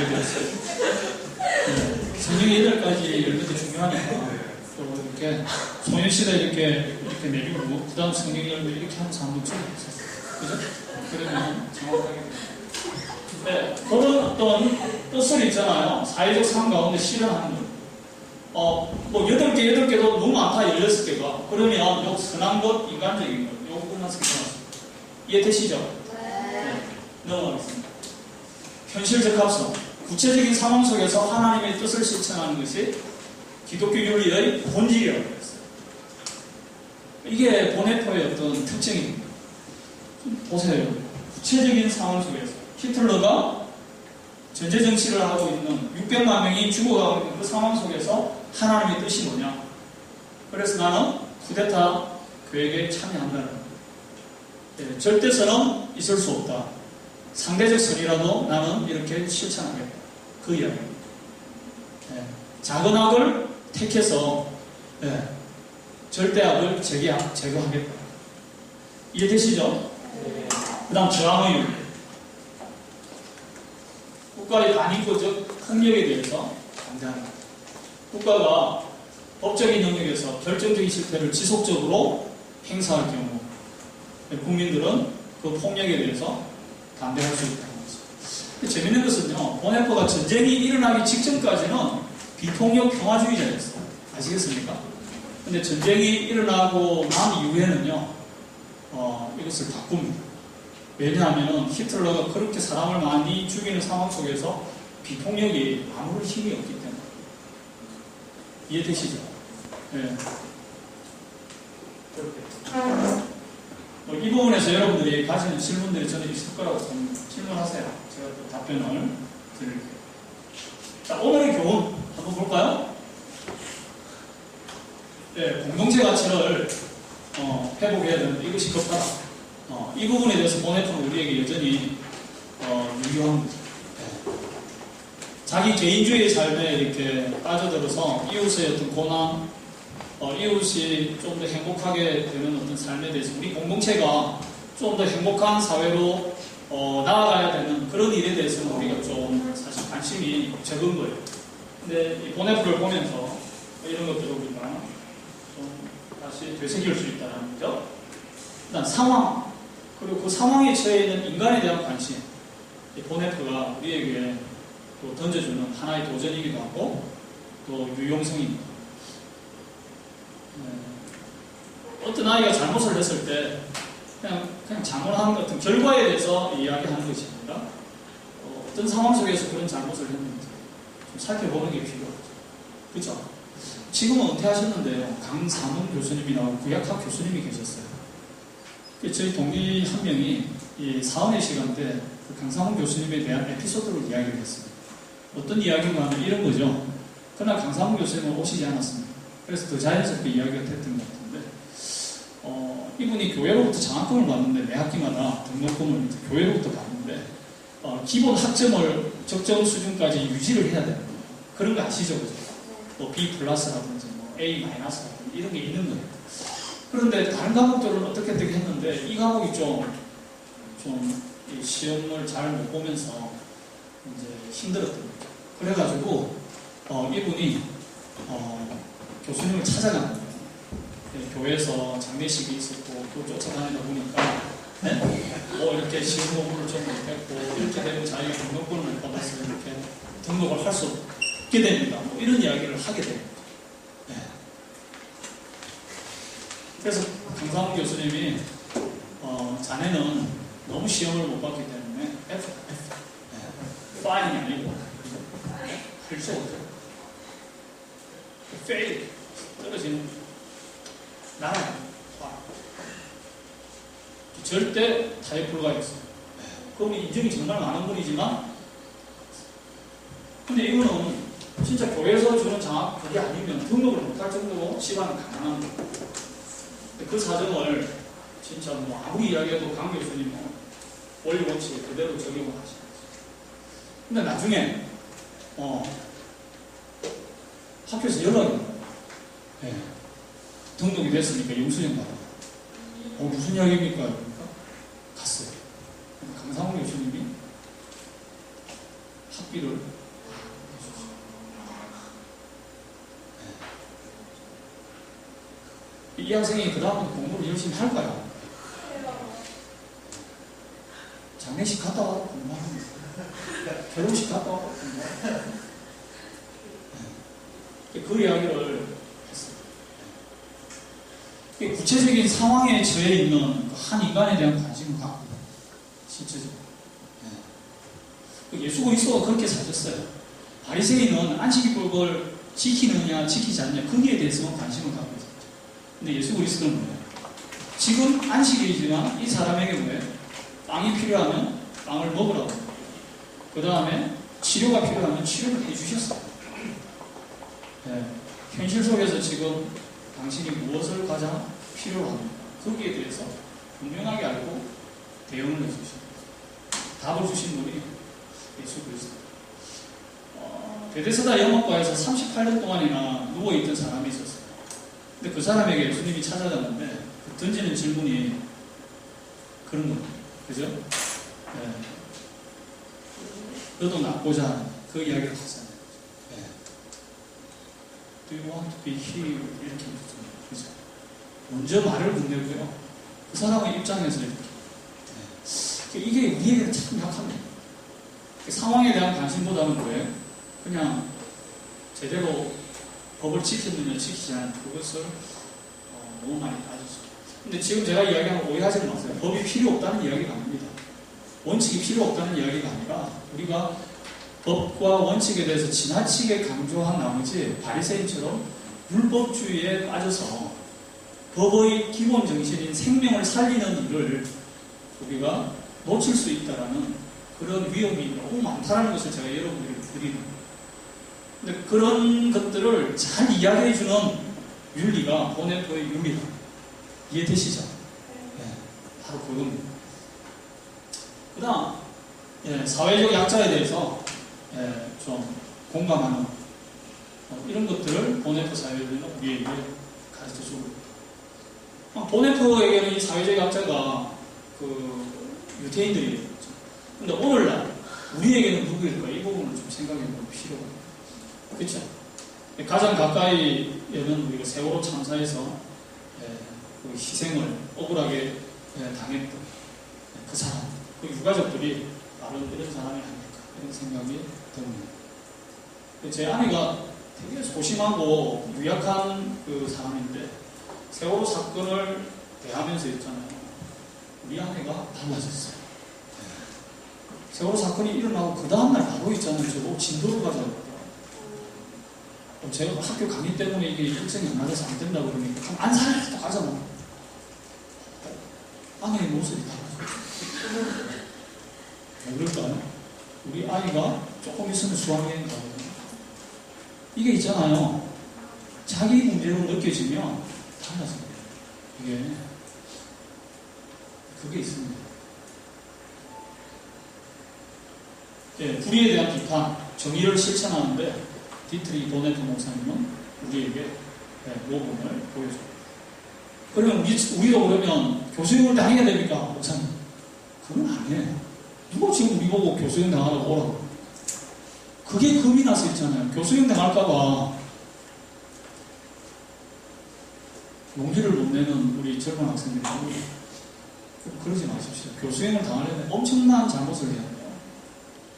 알게 되었어요. 성경의 8가지 열매도 중요하니까 또 이렇게 소년시대 이렇게 내리고 그 다음 성경 열매 이렇게 하면서 한번 찍어보세요. 그죠? 그러면 정확하게 네, 그런 어떤 뜻을 있잖아요. 사회적 삶 가운데 실현하는 것. 뭐 8개도 너무 많다, 16개가. 그러면 요 선한 것, 인간적인 것, 요거 끝나서 끝났습니다. 이해되시죠? 네. 넘어가겠습니다. 현실 적합성. 구체적인 상황 속에서 하나님의 뜻을 실천하는 것이 기독교 윤리의 본질이라고 했어요. 이게 보네포의 어떤 특징입니다. 보세요. 구체적인 상황 속에서 히틀러가 전제정치를 하고 있는 600만 명이 죽어가고 있는 그 상황 속에서 하나님의 뜻이 뭐냐? 그래서 나는 쿠데타 계획에 참여한다는 거예요. 네, 절대선은 있을 수 없다. 상대적 선이라도 나는 이렇게 실천하겠다. 그 이야기입니다. 네, 작은 악을 택해서 네, 절대악을 제거하겠다. 이해되시죠? 네. 그 다음 저항의 윤리. 국가의 반인권적 폭력에 대해서 반대한다. 국가가 법적인 영역에서 결정적인 실패를 지속적으로 행사할 경우 국민들은 그 폭력에 대해서 반대할 수 있다는 것입니다. 재밌는 것은요, 보네포가 전쟁이 일어나기 직전까지는 비폭력 평화주의자였어요. 아시겠습니까? 근데 전쟁이 일어나고 난 이후에는요, 이것을 바꿉니다. 왜냐하면 히틀러가 그렇게 사람을 많이 죽이는 상황 속에서 비폭력이 아무런 힘이 없기 때문에. 이해되시죠? 네. 이 부분에서 여러분들이 가지는 질문들이 저는 있을 거라고 봅니다. 질문하세요. 제가 또 답변을 드릴게요. 자, 오늘의 교훈 한번 볼까요? 네, 공동체 가치를 회복해야 되는데 이것이 급하다. 이 부분에 대해서 보네포는 우리에게 여전히 유효한 거죠. 네. 자기 개인주의의 삶에 이렇게 빠져들어서 이웃의 어떤 고난, 이웃이 좀 더 행복하게 되는 어떤 삶에 대해서 우리 공동체가 좀 더 행복한 사회로 나아가야 되는 그런 일에 대해서는 우리가 좀 사실 관심이 적은 거예요. 근데 이 보네포를 보면서 이런 것들을 우리가 좀 다시 되새길 수 있다는 거죠. 일단 상황, 그리고 그 상황에 처해 있는 인간에 대한 관심. 이 보네포가 우리에게 또 던져주는 하나의 도전이기도 하고 또 유용성입니다. 어떤 아이가 잘못을 했을 때 그냥 잘못한 어떤 결과에 대해서 이야기하는 것입니다. 어떤 상황 속에서 그런 잘못을 했는지 좀 살펴보는 게 필요하죠. 그렇죠? 지금은 은퇴하셨는데요. 강삼훈 교수님이라고 구약학 교수님이 계셨어요. 저희 동기 한 명이 이 사은의 시간 때 그 강삼훈 교수님에 대한 에피소드를 이야기를 했습니다. 어떤 이야기인가 하면 이런 거죠. 그날 강삼훈 교수님은 오시지 않았습니다. 그래서 더 자연스럽게 이야기가 됐던 것 같은데 이분이 교회로부터 장학금을 받는데 매 학기마다 등록금을 교회로부터 받는데 기본 학점을 적정 수준까지 유지를 해야 되는 거예요. 그런 거 아시죠? 그죠? 뭐 B 플러스라든지 뭐 A 마이너스라든지 이런 게 있는 거예요. 그런데 다른 과목들은 어떻게 했는데 이 과목이 좀 시험을 잘 못 보면서 이제 힘들었던 거죠. 그래가지고 이분이 교수님을 찾아간 거예요. 네, 교회에서 장례식이 있었고 또 쫓아다니다 보니까 이렇게 시험 공부를 좀 못했고 이렇게 되면 자기가 등록금을 못 받아서 이렇게 등록을 할 수 없게 됩니다. 뭐 이런 이야기를 하게 됩니다. 네. 그래서 강상훈 교수님이 자네는 너무 시험을 못 봤기 때문에 F 파인이 아니고 할 수 없어요. fail 떨어지는 나라요. 절대 타협 불가였어요. 그분이 인정이 정말 많은 분이지만 근데 이분은 진짜 교회에서 주는 장학 그게 아니면 등록을 못할 정도로 시간은 가난한 거예요. 그 사정을 진짜 뭐 아무리 이야기해도 강 교수님은 원리 원칙 그대로 적용을 하시는 거죠. 근데 나중에 학교에서 연락이 네. 등록이 됐으니까 영수증 받아. 무슨 이야기입니까? 그러니까 갔어요. 강상훈 교수님이 준비를 해주시죠. 이 학생이 그 다음부터 공부를 열심히 할까요? 장례식 갔다 와도 공부합니다. 결혼식 갔다 와도 공부합니다. 그 이야기를 했어요. 구체적인 상황에 처해 있는 한 인간에 대한 관심을 갖고 실제적으로 예수 그리스도가 그렇게 사셨어요. 바리새인은 안식일법을 지키느냐 지키지 않느냐 거기에 대해서만 관심을 갖고 있었죠. 근데 예수 그리스도는 뭐예요? 지금 안식일이지만 이 사람에게 뭐예요? 빵이 필요하면 빵을 먹으라고, 그 다음에 치료가 필요하면 치료를 해주셨어요. 현실 속에서 지금 당신이 무엇을 가장 필요로 합니까? 거기에 대해서 분명하게 알고 대응을 해주십니다. 답을 주신 분이 예수 그리스도. 베데스다 영업과에서 38년 동안이나 누워있던 사람이 있었어요. 근데 그 사람에게 예수님이 찾아갔는데 던지는 질문이 그런 겁니다. 그죠? 네. 너도 낫고자 하는 그 이야기를 하잖아요. 네. Do you want to be healed? 이렇게 묻습니다. 그죠? 먼저 말을 건네고요. 그 사람의 입장에서 이렇게. 네. 이게 우리에게는 참 약합니다. 상황에 대한 관심보다는 뭐예요? 그냥 제대로 법을 지켰느냐 지키지 않느냐 그것을 너무 많이 따졌어요. 근데 지금 제가 이야기하는 오해하지 마세요. 법이 필요 없다는 이야기가 아닙니다. 원칙이 필요 없다는 이야기가 아니라 우리가 법과 원칙에 대해서 지나치게 강조한 나머지 바리새인처럼 율법주의에 빠져서 법의 기본 정신인 생명을 살리는 일을 우리가 놓칠 수 있다라는 그런 위험이 너무 많다는 것을 제가 여러분들에게 드리는 거예요. 근데 그런 것들을 잘 이야기해주는 윤리가 보네포의 윤리다. 이해되시죠? 네, 바로 그겁니다. 그 다음, 사회적 약자에 대해서 좀 공감하는 이런 것들을 보네포 사회주의는 우리에게 가르쳐주고 있다. 보네포에게는 이 사회적 약자가 유태인들이에요. 근데 오늘날 우리에게는 누구일까? 이 부분을 좀 생각해볼 필요가 있습니다. 그렇죠? 가장 가까이에는 우리가 세월호 참사에서 그 희생을 억울하게 당했던 그 사람, 그 유가족들이 바로 이런 사람이 아닐까 이런 생각이 듭니다. 제 아내가 되게 소심하고 유약한 그 사람인데 세월호 사건을 대하면서 있잖아요. 우리 아내가 달라졌어요. 세월호 사건이 일어나고 그 다음날 바로 있잖아요. 저거 진도를 가자고. 제가 학교 강의 때문에 이게 일정이 안 맞아서 안 된다고 그러니까 그럼 안 살아도 가자고. 아내의 모습이 달라졌어요. 왜 그럴까요? 우리 아이가 조금 있으면 수학여행 가거든요. 이게 있잖아요. 자기 문제로 느껴지면 달라져요. 그게 있습니다. 불의에 대한 비판, 정의를 실천하는데 디트리 보네포 목사님은 우리에게 모범을 보여줍니다. 그러면 우리도 그러면 교수형을 당해야 됩니까? 목사님? 그건 아니에요. 누가 지금 우리 보고 교수형 당하라고 오라고? 그게 겁이 나서 있잖아요. 교수형 당할까봐 용기를 못 내는 우리 젊은 학생들이 그러지 마십시오. 교수형을 당하려면 엄청난 잘못을 해야 돼요.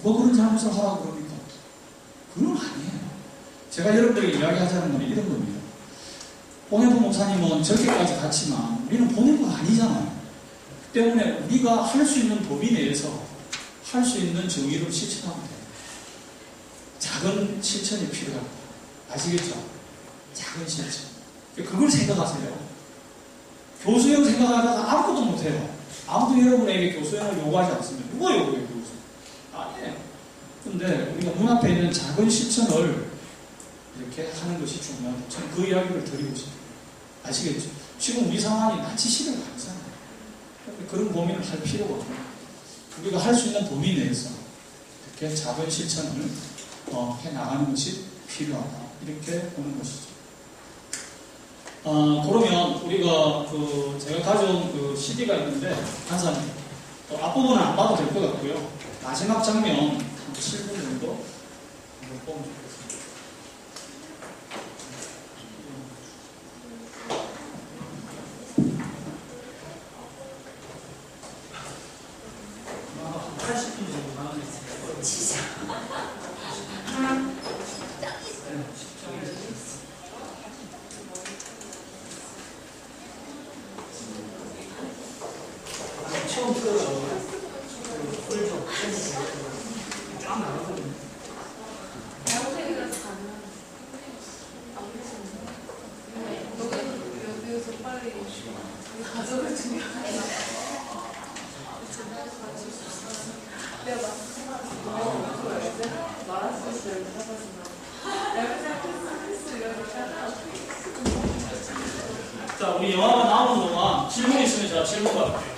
누가 그런 잘못을 하라고 그럽니까? 그건 아니에요. 제가 여러분들에게 이야기하자는 건 이런 겁니다. 보네포 목사님은 저렇게까지 갔지만 우리는 보네포가 아니잖아요. 그 때문에 우리가 할 수 있는 범위 내에서 할 수 있는 정의를 실천하면 돼요. 작은 실천이 필요합니다. 아시겠죠? 작은 실천. 그걸 생각하세요. 교수형 생각하다가 아무것도 못해요. 아무도 여러분에게 교수형을 요구하지 않습니다. 누가 요구해요, 교수? 아니에요. 근데 우리가 눈앞에 있는 작은 실천을 이렇게 하는 것이 중요하다. 저는 그 이야기를 드리고 싶어요. 아시겠죠? 지금 우리 상황이 낯이 시대가 아니잖아요. 그런 고민을 할 필요가 없어요. 우리가 할 수 있는 범위 내에서 이렇게 작은 실천을 해나가는 것이 필요하다. 이렇게 보는 것이죠. 그러면 우리가 제가 가져온 그 CD가 있는데, 한사님, 앞부분은 안 봐도 될 것 같고요. 마지막 장면 7분 정도 한번 보면 좋겠습니다. 한 80분 정도 나가겠습니다. 처음 들어가고 풀좀 쫙 나가거든요. 여기서 빨리 가족을 중요하게 내가 말았을 때 자, 우리 영화가 나오는 동안 질문 있으면 제가 질문 받을게요.